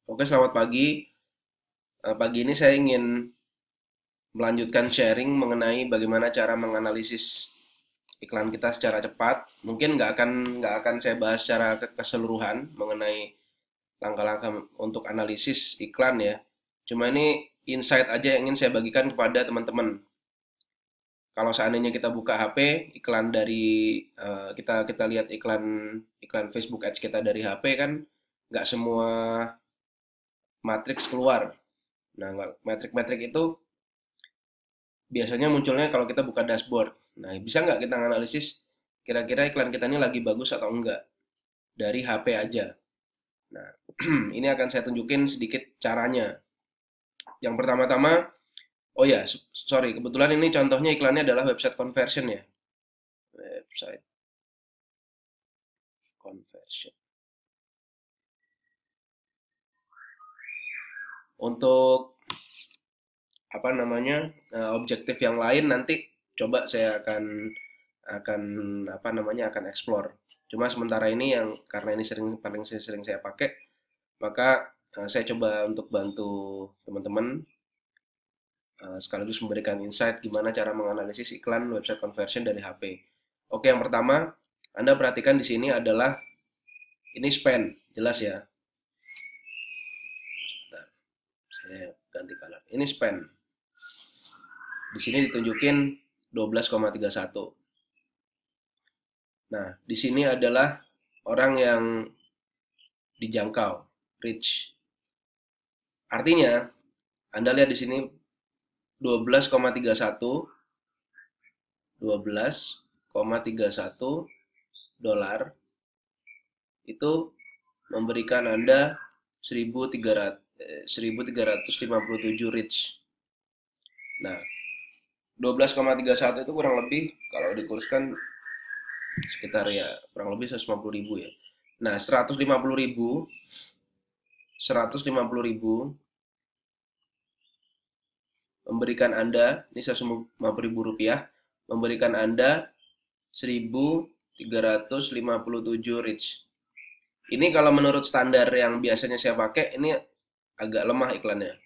Oke, selamat pagi. Pagi ini saya ingin melanjutkan sharing mengenai bagaimana cara menganalisis iklan kita secara cepat. Mungkin nggak akan saya bahas secara keseluruhan mengenai langkah-langkah untuk analisis iklan ya. Cuma ini insight aja yang ingin saya bagikan kepada teman-teman. Kalau seandainya kita buka HP, iklan dari kita kita lihat iklan iklan Facebook Ads kita dari HP kan nggak semua matriks keluar. Nah, metrik-metrik itu biasanya munculnya kalau kita buka dashboard. Nah, bisa nggak kita analisis kira-kira iklan kita ini lagi bagus atau enggak dari HP aja. Nah, ini akan saya tunjukin sedikit caranya. Yang pertama-tama, oh ya, sorry, kebetulan ini contohnya iklannya adalah website conversion ya. Website conversion. Untuk apa namanya objektif yang lain nanti coba saya akan apa namanya akan explore. Cuma sementara ini yang karena ini paling sering saya pakai, maka saya coba untuk bantu teman-teman sekaligus memberikan insight gimana cara menganalisis iklan website conversion dari HP. Oke, yang pertama Anda perhatikan di sini adalah ini spend, jelas ya. Bentar, saya ganti color. Ini spend. Di sini ditunjukin 12,31. Nah, di sini adalah orang yang dijangkau, reach. Artinya, Anda lihat di sini 12,31 12,31 dolar itu memberikan Anda 1.357 reach. Nah, 12,31 itu kurang lebih kalau dikurskan sekitar ya kurang lebih 150.000 ya. Nah, 150.000 memberikan Anda, ini 150.000 rupiah, memberikan Anda 1.357 reach. Ini kalau menurut standar yang biasanya saya pakai, ini agak lemah iklannya.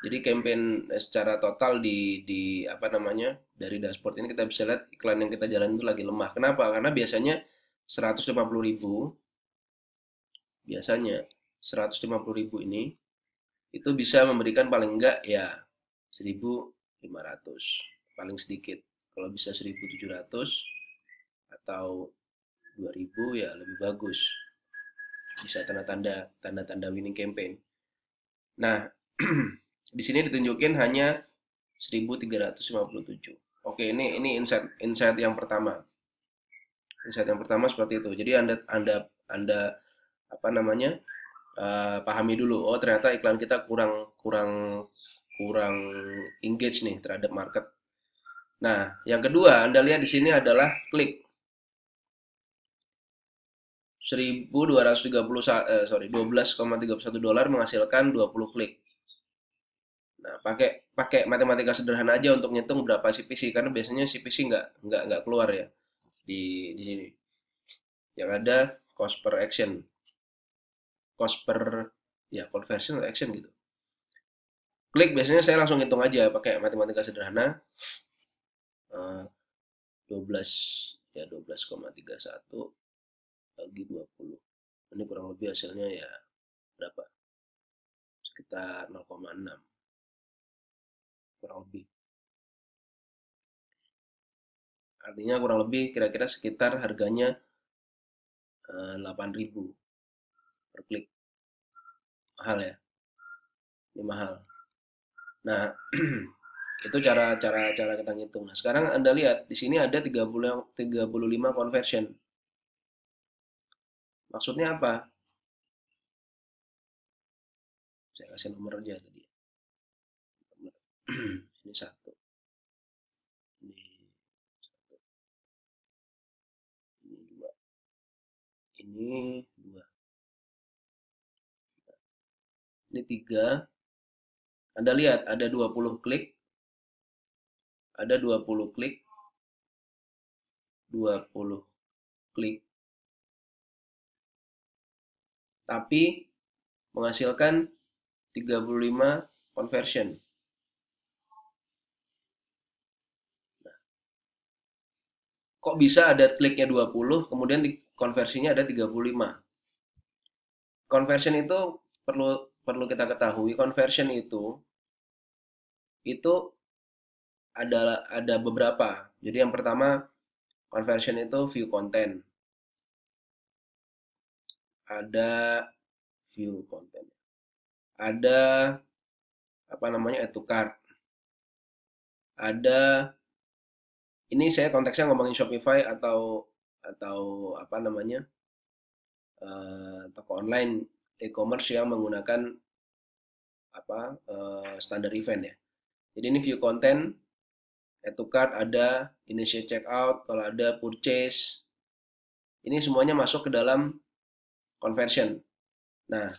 Jadi campaign secara total di apa namanya dari dashboard ini kita bisa lihat iklan yang kita jalan itu lagi lemah. Kenapa? Karena biasanya 150.000 biasanya 150.000 ini itu bisa memberikan paling enggak ya 1.500 paling sedikit. Kalau bisa 1.700 atau 2.000 ya lebih bagus. Bisa tanda-tanda winning campaign. Nah, di sini ditunjukin hanya 1.357. Oke, ini insight yang pertama. Insight yang pertama seperti itu. Jadi Anda apa namanya? Pahami dulu. Oh, ternyata iklan kita kurang kurang kurang engage nih terhadap market. Nah, yang kedua Anda lihat di sini adalah klik 12,31 dolar menghasilkan 20 klik. Nah, pakai matematika sederhana aja untuk ngitung berapa CPC karena biasanya CPC nggak keluar ya di sini. Yang ada cost per action, cost per ya conversion action gitu. Klik biasanya saya langsung hitung aja pakai matematika sederhana. 12 ya 12,31 bagi 20. Ini kurang lebih hasilnya ya berapa? Sekitar 0,6 kurang lebih. Artinya kurang lebih kira-kira sekitar harganya 8.000 per klik. Mahal ya? Ini mahal. Nah, itu cara kita ngitung. Nah, sekarang Anda lihat di sini ada 35 conversion. Maksudnya apa? Saya kasih nomor aja tadi. Ini satu, ini satu, ini dua, ini dua, ini tiga. Anda lihat ada 20 klik, ada 20 klik, 20 klik. Tapi menghasilkan 35 conversion. Kok bisa ada kliknya 20, kemudian di konversinya ada 35? Conversion itu perlu perlu kita ketahui, conversion itu ada beberapa. Jadi yang pertama, conversion itu view content. Ada view content. Ada apa namanya, add to cart. Ada, ini saya konteksnya ngomongin Shopify atau apa namanya, toko online e-commerce yang menggunakan apa, standar event ya. Jadi ini view content, add to cart ada, initiate checkout, kalau ada purchase, ini semuanya masuk ke dalam conversion. Nah,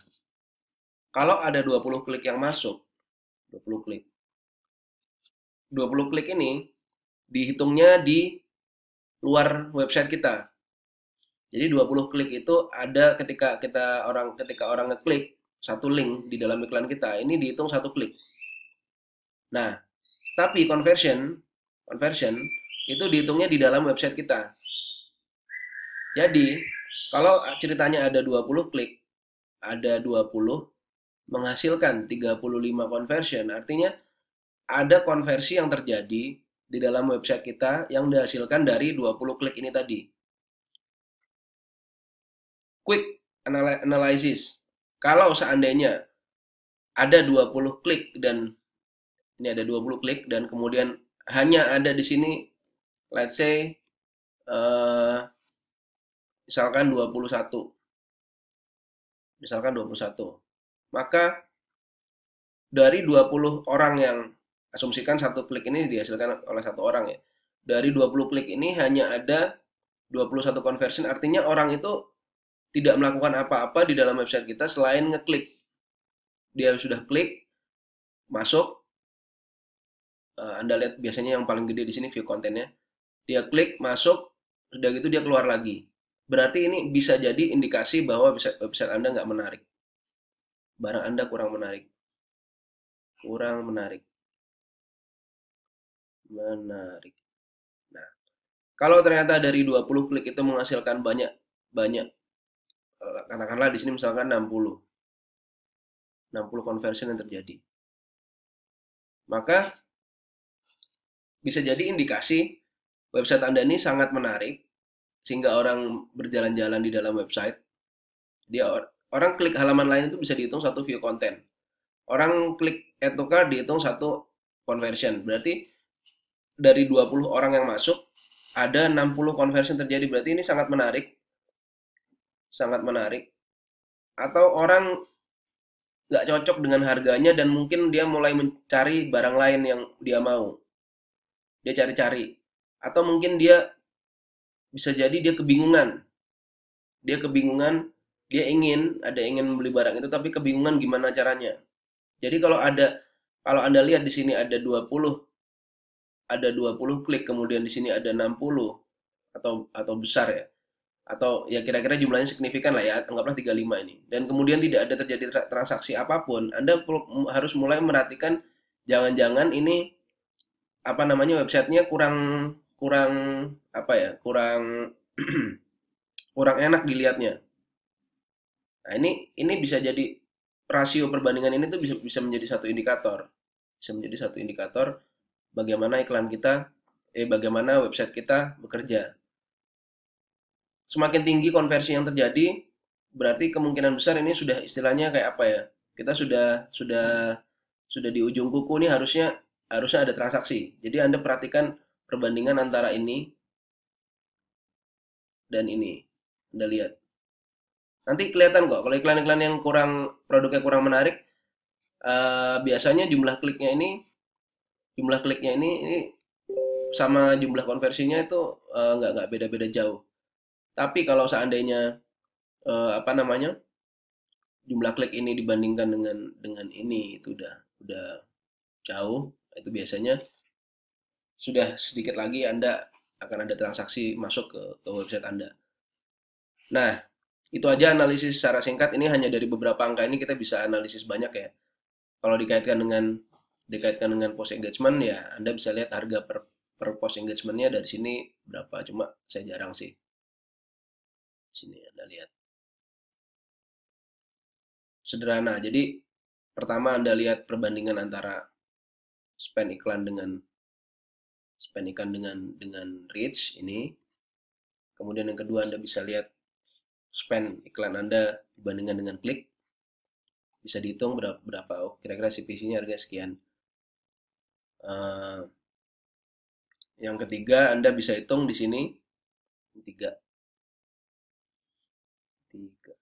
kalau ada 20 klik yang masuk, 20 klik. 20 klik ini dihitungnya di luar website kita. Jadi 20 klik itu ada ketika orang ngeklik satu link di dalam iklan kita, ini dihitung satu klik. Nah, tapi conversion itu dihitungnya di dalam website kita. Jadi, kalau ceritanya ada 20 klik, ada 20 menghasilkan 35 conversion, artinya ada konversi yang terjadi di dalam website kita yang dihasilkan dari 20 klik ini tadi. Quick analysis. Kalau seandainya ada 20 klik dan ini ada 20 klik dan kemudian hanya ada di sini, let's say misalkan 21. Misalkan 21. Maka dari 20 orang yang, asumsikan satu klik ini dihasilkan oleh satu orang ya. Dari 20 klik ini hanya ada 21 conversion, artinya orang itu tidak melakukan apa-apa di dalam website kita selain ngeklik. Dia sudah klik, masuk. Anda lihat biasanya yang paling gede di sini view kontennya. Dia klik, masuk, sudah gitu dia keluar lagi. Berarti ini bisa jadi indikasi bahwa website Anda nggak menarik. Barang Anda kurang menarik. Kurang menarik. Menarik. Nah, kalau ternyata dari 20 klik itu menghasilkan banyak, katakanlah di sini misalkan 60 conversion yang terjadi. Maka bisa jadi indikasi website Anda ini sangat menarik sehingga orang berjalan-jalan di dalam website. Orang klik halaman lain itu bisa dihitung satu view content. Orang klik add to cart dihitung satu conversion. Berarti dari 20 orang yang masuk ada 60 conversion terjadi. Berarti ini sangat menarik. Sangat menarik. Atau orang nggak cocok dengan harganya dan mungkin dia mulai mencari barang lain yang dia mau. Dia cari-cari. Atau mungkin dia bisa jadi dia kebingungan. Dia kebingungan, dia ingin beli barang itu tapi kebingungan gimana caranya. Jadi kalau Anda lihat di sini ada 20 klik, kemudian di sini ada 60 atau besar ya. Atau ya kira-kira jumlahnya signifikan lah ya, anggaplah 35 ini. Dan kemudian tidak ada terjadi transaksi apapun, Anda harus mulai merhatikan jangan-jangan ini apa namanya, websitenya kurang kurang apa ya, kurang kurang enak dilihatnya. Nah, ini bisa jadi rasio perbandingan ini tuh bisa menjadi satu indikator. Bisa menjadi satu indikator bagaimana bagaimana website kita bekerja. Semakin tinggi konversi yang terjadi, berarti kemungkinan besar ini sudah istilahnya kayak apa ya? Kita sudah di ujung kuku nih, harusnya ada transaksi. Jadi Anda perhatikan perbandingan antara ini dan ini. Anda lihat. Nanti kelihatan kok kalau iklan-iklan yang produknya kurang menarik, biasanya jumlah kliknya ini sama jumlah konversinya itu nggak beda-beda jauh. Tapi kalau seandainya apa namanya, jumlah klik ini dibandingkan dengan ini itu udah jauh, itu biasanya sudah sedikit lagi Anda akan ada transaksi masuk ke website Anda. Nah, Itu aja analisis secara singkat. Ini hanya dari beberapa angka ini kita bisa analisis banyak ya. Kalau dikaitkan dengan post engagement ya Anda bisa lihat harga per post engagementnya dari sini berapa. Cuma saya jarang sih. Sini Anda lihat. Sederhana. Jadi pertama Anda lihat perbandingan antara spend iklan dengan reach ini. Kemudian yang kedua Anda bisa lihat spend iklan Anda dibandingkan dengan klik. Bisa dihitung berapa oh, kira-kira CPC-nya harga sekian. Uh, yang ketiga Anda bisa hitung di sini tiga, tiga.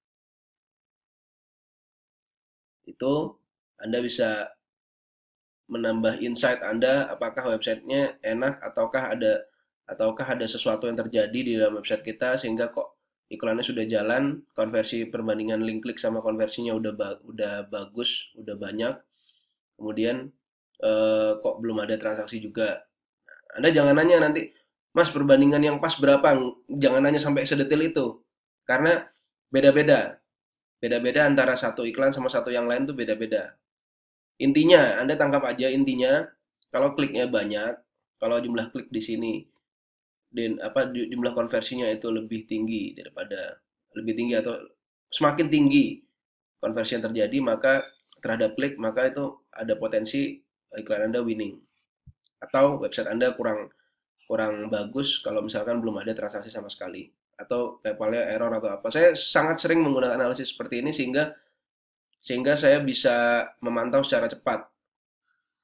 Itu Anda bisa menambah insight Anda apakah websitenya enak ataukah ada sesuatu yang terjadi di dalam website kita sehingga kok iklannya sudah jalan, konversi perbandingan link klik sama konversinya udah bagus, udah banyak. Kemudian kok belum ada transaksi juga. Anda jangan nanya nanti, Mas perbandingan yang pas berapa? Jangan nanya sampai sedetil itu. Karena beda-beda. Beda-beda antara satu iklan sama satu yang lain tuh beda-beda. Intinya, Anda tangkap aja intinya, kalau kliknya banyak, kalau jumlah klik di sini dan jumlah konversinya itu lebih tinggi atau semakin tinggi konversi yang terjadi maka terhadap klik maka itu ada potensi iklan Anda winning atau website Anda kurang kurang bagus kalau misalkan belum ada transaksi sama sekali atau PayPal-nya error atau apa. Saya sangat sering menggunakan analisis seperti ini sehingga sehingga saya bisa memantau secara cepat.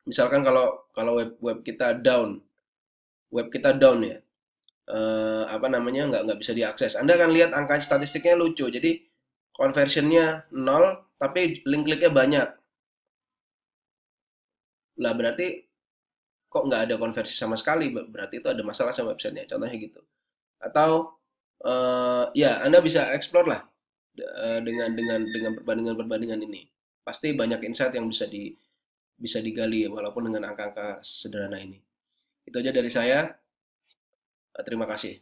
Misalkan kalau kalau web kita down ya, apa namanya nggak bisa diakses. Anda akan lihat angka statistiknya lucu. Jadi conversionnya nol, tapi link kliknya banyak. Lah berarti kok nggak ada konversi sama sekali? Berarti itu ada masalah sama websitenya. Contohnya gitu. Atau ya Anda bisa explore lah dengan perbandingan ini. Pasti banyak insight yang bisa digali walaupun dengan angka-angka sederhana ini. Itu aja dari saya. Terima kasih.